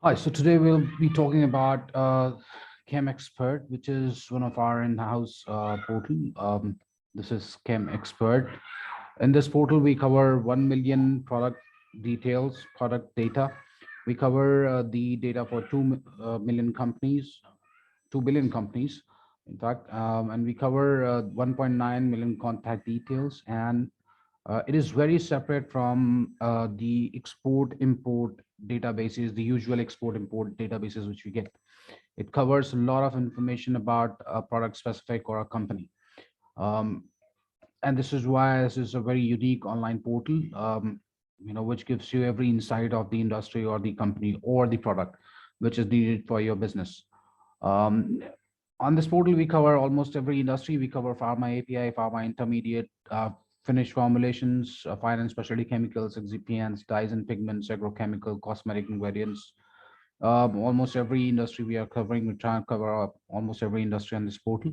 Hi, so today we'll be talking about Chemxpert, which is one of our in-house portal. This is Chemxpert. In this portal, we cover 1 million product details, product data. We cover the data for 2 million companies, 2 billion companies, in fact, and we cover 1.9 million contact details. And it is very separate from the export import databases, the usual export import databases which we get. It covers a lot of information about a product specific or a company. Um, and this is why this is a very unique online portal, which gives you every insight of the industry or the company or the product which is needed for your business. Um, on this portal, we cover almost every industry. We cover pharma API, pharma intermediate, finished formulations, fine and specialty chemicals, excipients, dyes and pigments, agrochemical, cosmetic ingredients. Almost every industry we are covering. We try and cover almost every industry on this portal.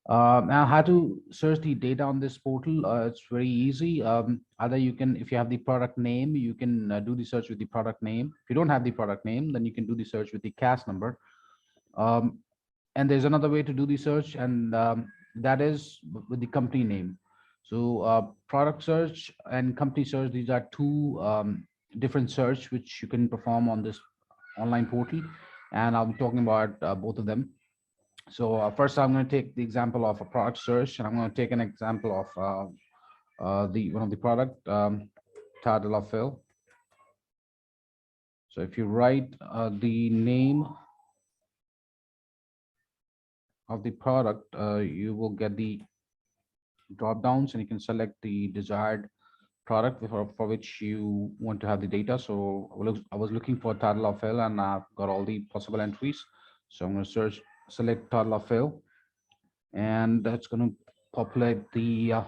Now, how to search the data on this portal? It's very easy. Either you can, if you have the product name, you can do the search with the product name. If you don't have the product name, then you can do the search with the CAS number. Um, and there's another way to do the search, and that is with the company name. So product search and company search, these are two different search which you can perform on this online portal, and I'll be talking about both of them. So first I'm going to take the example of a product search, and I'm going to take an example of the one of the product, title of fill. So if you write the name of the product, you will get the drop downs, and you can select the desired product for which you want to have the data. So I was looking for title of fill, and I've got all the possible entries. So I'm going to select title of fill, and that's going to populate the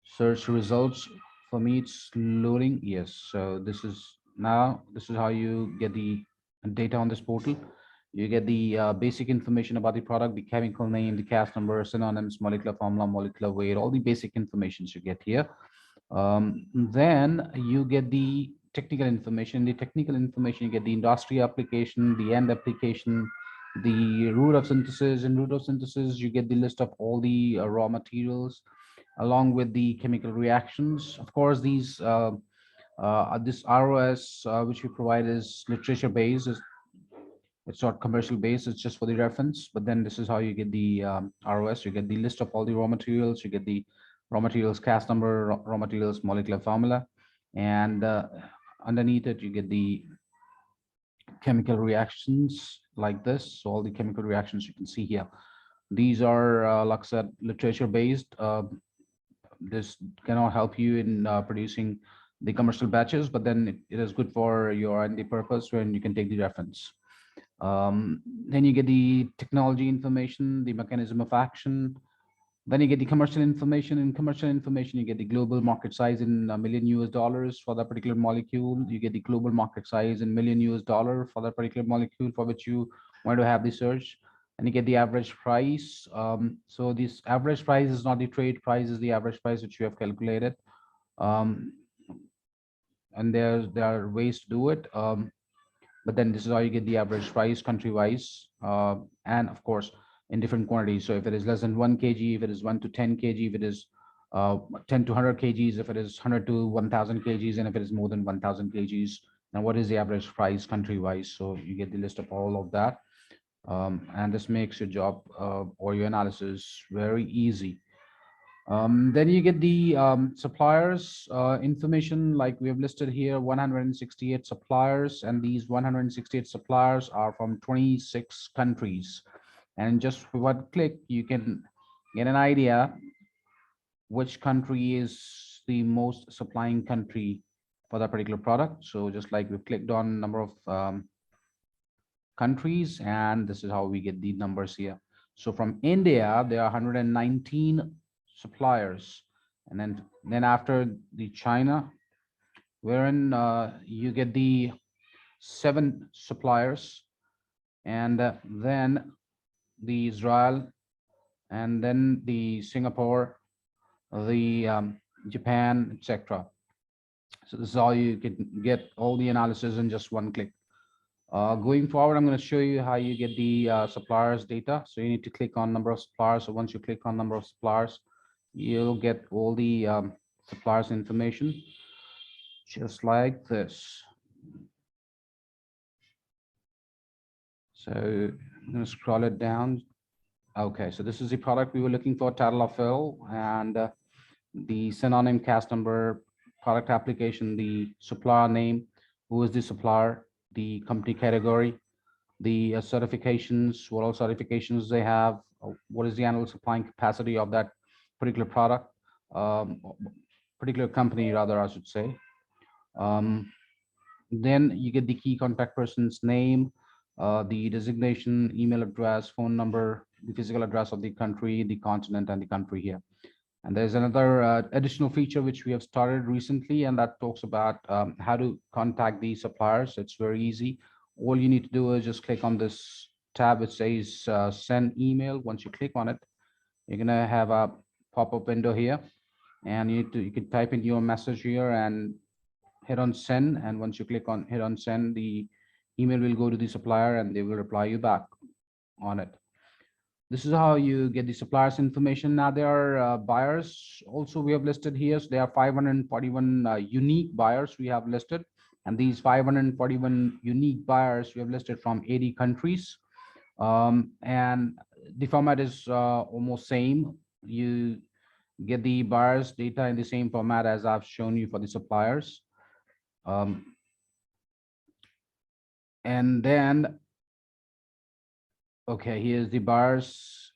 search results. For me, it's loading. Yes. So this is how you get the data on this portal. You get the basic information about the product, the chemical name, the CAS number, synonyms, molecular formula, molecular weight, all the basic informations you get here. Then you get the technical information. The technical information, you get the industry application, the end application, the route of synthesis. In route of synthesis, you get the list of all the raw materials along with the chemical reactions. Of course, this ROS which we provide is literature based. It's not commercial based. It's just for the reference. But then this is how you get the ROS. You get the list of all the raw materials. You get the raw materials CAS number, raw materials molecular formula, and underneath it you get the chemical reactions like this. So all the chemical reactions you can see here. These are, like I said, literature based. This cannot help you in producing the commercial batches, but then it is good for your R&D purpose when you can take the reference. Then you get the technology information, the mechanism of action. Then you get the commercial information. In commercial information, you get the global market size in million US dollars for that particular molecule. You get the global market size in million US dollar for that particular molecule for which you want to have the search. And you get the average price. So this average price is not the trade price, is the average price which you have calculated. Um, and there are ways to do it. But then this is how you get the average price country wise, and of course in different quantities. So if it is less than 1 kg, if it is 1 to 10 kg, if it is 10 to 100 kgs, if it is 100 to 1000 kgs, and if it is more than 1000 kgs, now what is the average price country wise? So you get the list of all of that, and this makes your job or your analysis very easy. Then you get the suppliers information, like we have listed here 168 suppliers, and these 168 suppliers are from 26 countries. And just with one click, you can get an idea which country is the most supplying country for that particular product. So just like we've clicked on number of countries, and this is how we get the numbers here. So from India, there are 119 suppliers, and then after the China, wherein you get the 7 suppliers, and then the Israel, and then the Singapore, the Japan, etc. So this is how you can get all the analysis in just one click. Going forward, I'm going to show you how you get the suppliers data. So you need to click on number of suppliers. So once you click on number of suppliers, you'll get all the suppliers information, just like this. So I'm going to scroll it down. Okay, so this is the product we were looking for, tadalafil, and the synonym, cast number, product application, the supplier name, who is the supplier, the company category, the certifications, what all certifications they have, what is the annual supplying capacity of that particular product, um, particular company rather, I should say. Um, then you get the key contact person's name, the designation, email address, phone number, the physical address of the country, the continent, and the country here. And there's another additional feature which we have started recently, and that talks about how to contact the suppliers. It's very easy. All you need to do is just click on this tab which says send email. Once you click on it, you're gonna have a pop-up window here, and you can type in your message here and hit on send. And once you hit on send, the email will go to the supplier and they will reply you back on it. This is how you get the suppliers information. Now there are buyers also we have listed here. So there are 541 unique buyers we have listed, and these 541 unique buyers we have listed from 80 countries. And the format is almost same. You get the buyers data in the same format as I've shown you for the suppliers. And then, okay, here's the buyers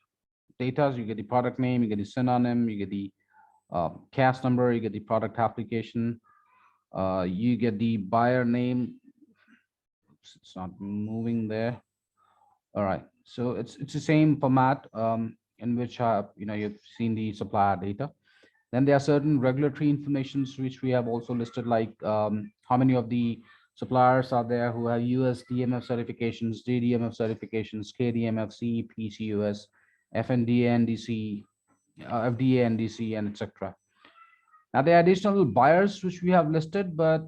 data. So you get the product name, you get the synonym, you get the cast number, you get the product application, you get the buyer name. Oops, it's not moving there. All right, so it's the same format in which you've seen the supplier data. Then there are certain regulatory informations which we have also listed, like how many of the suppliers are there who have USDMF certifications, JDMF certifications, KDMF, CEP, CUS, FNDA, NDC, FDA, NDC, and etc. Now there are additional buyers which we have listed, but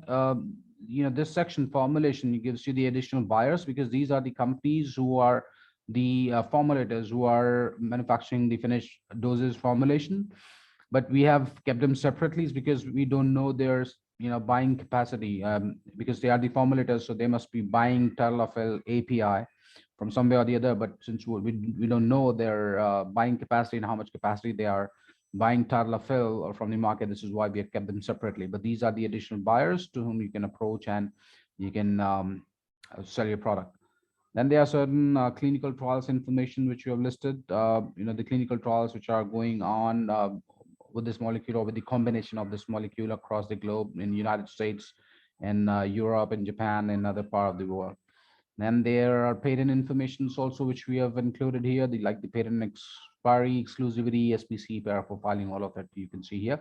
this section formulation gives you the additional buyers because these are the companies who are the formulators who are manufacturing the finished doses formulation. But we have kept them separately because we don't know their buying capacity, because they are the formulators, so they must be buying tadalafil API from somewhere or the other. But since we don't know their buying capacity and how much capacity they are buying tadalafil from the market, this is why we have kept them separately. But these are the additional buyers to whom you can approach and you can sell your product. Then there are certain clinical trials information which you have listed. The clinical trials which are going on with this molecule or with the combination of this molecule across the globe in the United States, in Europe, in Japan, and other part of the world. Then there are patent informations also which we have included here, like the patent expiry, exclusivity, SPC, paraprofiling, all of that you can see here.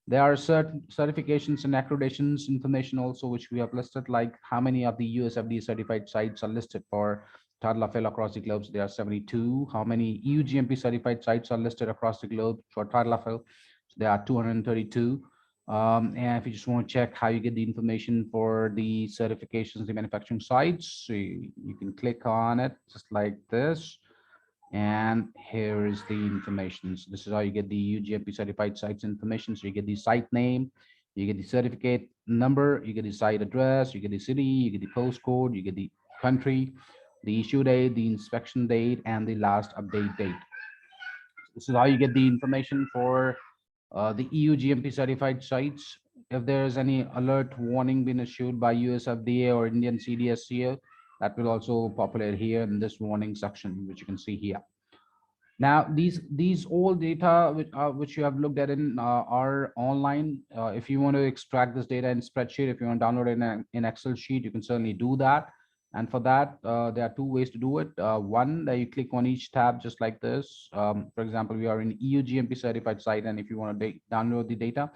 There are certain certifications and accreditations information also which we have listed, like how many of the USFDA certified sites are listed for tadalafil across the globe. So there are 72. How many EUGMP certified sites are listed across the globe for tadalafil? So there are 232. And if you just want to check how you get the information for the certifications, the manufacturing sites, so you can click on it just like this. And here is the information. So this is how you get the UGMP certified sites information. So you get the site name, you get the certificate number, you get the site address, you get the city, you get the postcode, you get the country, the issue date, the inspection date, and the last update date. This is how you get the information for the EU GMP certified sites. If there is any alert warning been issued by USFDA or Indian CDSCO, that will also populate here in this warning section, which you can see here. Now, these all data which you have looked at are online. If you want to extract this data in spreadsheet, if you want to download it in Excel sheet, you can certainly do that. And for that, there are two ways to do it. One, that you click on each tab just like this. For example, we are in EU GMP certified site, and if you want to download the data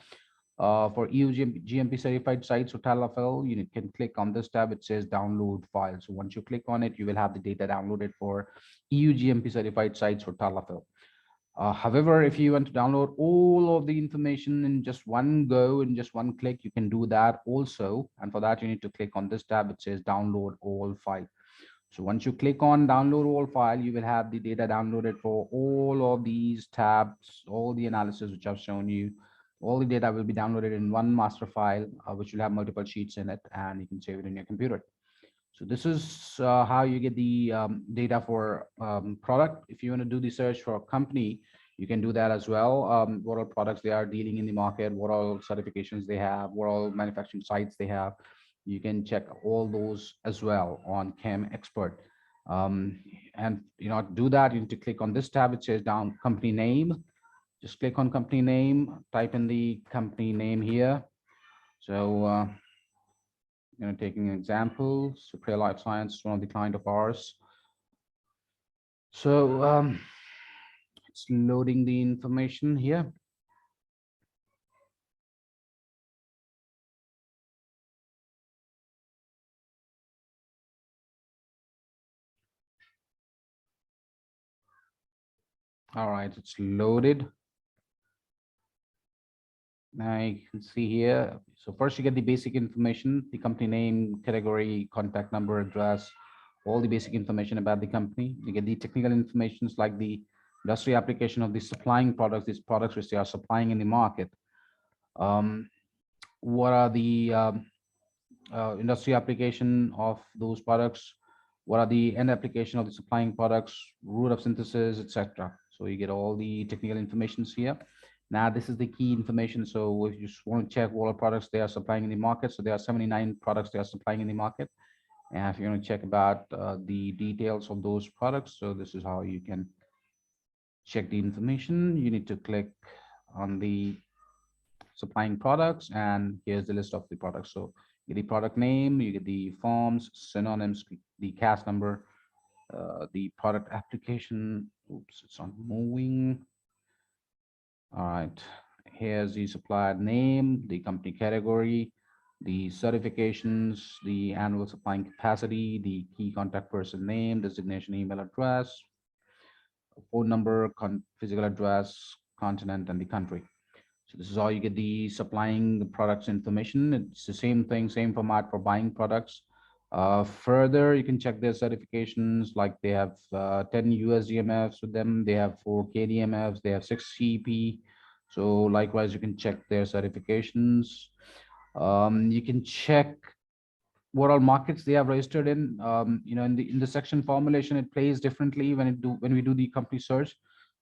for EU GMP certified sites or tadalafil, you can click on this tab. It says download file. So once you click on it, you will have the data downloaded for EU GMP certified sites for tadalafil. However, if you want to download all of the information in just one go, in just one click, you can do that also. And for that, you need to click on this tab. It says download all file. So once you click on download all file, you will have the data downloaded for all of these tabs, all the analysis which I've shown you. All the data will be downloaded in one master file, which will have multiple sheets in it, and you can save it in your computer. So this is how you get the data for product. If you want to do the search for a company, you can do that as well. What all products they are dealing in the market, what all certifications they have, what all manufacturing sites they have. You can check all those as well on Chemxpert. And to do that, you need to click on this tab. It says down company name. Just click on company name, type in the company name here. So taking an example, Superior Life Science, one of the client of ours. So it's loading the information here. All right, it's loaded. Now you can see here. So first you get the basic information, the company name, category, contact number, address, all the basic information about the company. You get the technical information like the industry application of the supplying products, these products which they are supplying in the market. What are the industry application of those products? What are the end application of the supplying products, route of synthesis, etc. So you get all the technical informations here. Now this is the key information. So if you just want to check what products they are supplying in the market, so there are 79 products they are supplying in the market. And if you want to check about the details of those products, so this is how you can check the information. You need to click on the supplying products, and here's the list of the products. So you get the product name, you get the forms, synonyms, the CAS number, the product application. Oops, it's not moving. All right, here's the supplier name, the company category, the certifications, the annual supplying capacity, the key contact person name, designation, email address, phone number, physical address, continent, and the country. So this is how you get the supplying the products information. It's the same thing, same format for buying products. Further, you can check their certifications, like they have 10 USDMFs with them. They have 4 KDMFs. They have 6 CEP. So likewise, you can check their certifications. You can check what all markets they have registered in. In the section formulation, it plays differently when we do the company search.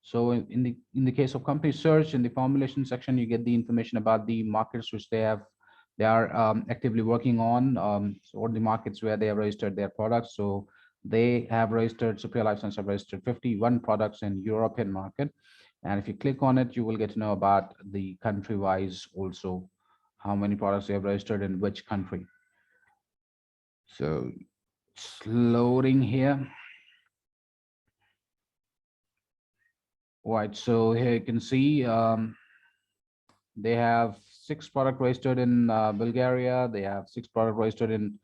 So in the case of company search, in the formulation section, you get the information about the markets which they are actively working on, or the markets where they have registered their products. So they have registered, Superior Life Science have registered 51 products in European market. And if you click on it, you will get to know about the country wise also, how many products they have registered in which country. So it's loading here. Right, so here you can see they have 6 product registered in Bulgaria. They have 6 product registered in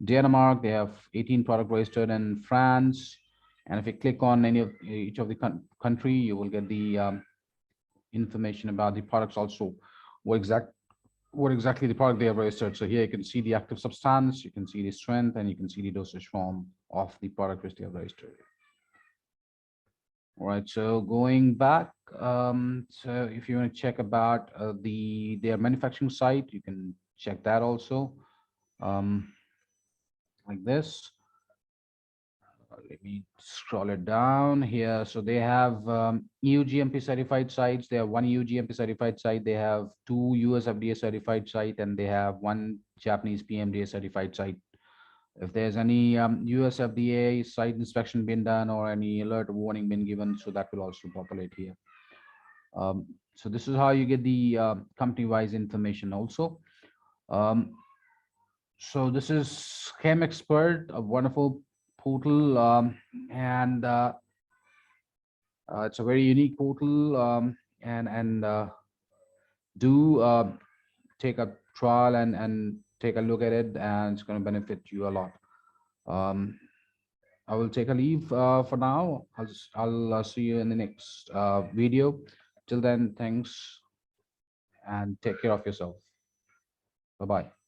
Denmark. They have 18 product registered in France. And if you click on each of the country, you will get the information about the products also, what exactly the product they have registered. So here you can see the active substance, you can see the strength, and you can see the dosage form of the product which they have registered. All right, so going back, so if you want to check about their manufacturing site, you can check that also, like this. Let me scroll it down here. So they have EUGMP certified sites. They have 1 EUGMP certified site. They have 2 USFDA certified site, and they have 1 Japanese PMDA certified site. If there's any USFDA site inspection been done or any alert warning been given, so that will also populate here. So this is how you get the company-wise information also. So this is Chemxpert, a wonderful portal, and it's a very unique portal, and do take a trial and take a look at it, and it's going to benefit you a lot. I will take a leave for now. I'll see you in the next video. Till then, thanks and take care of yourself. Bye bye.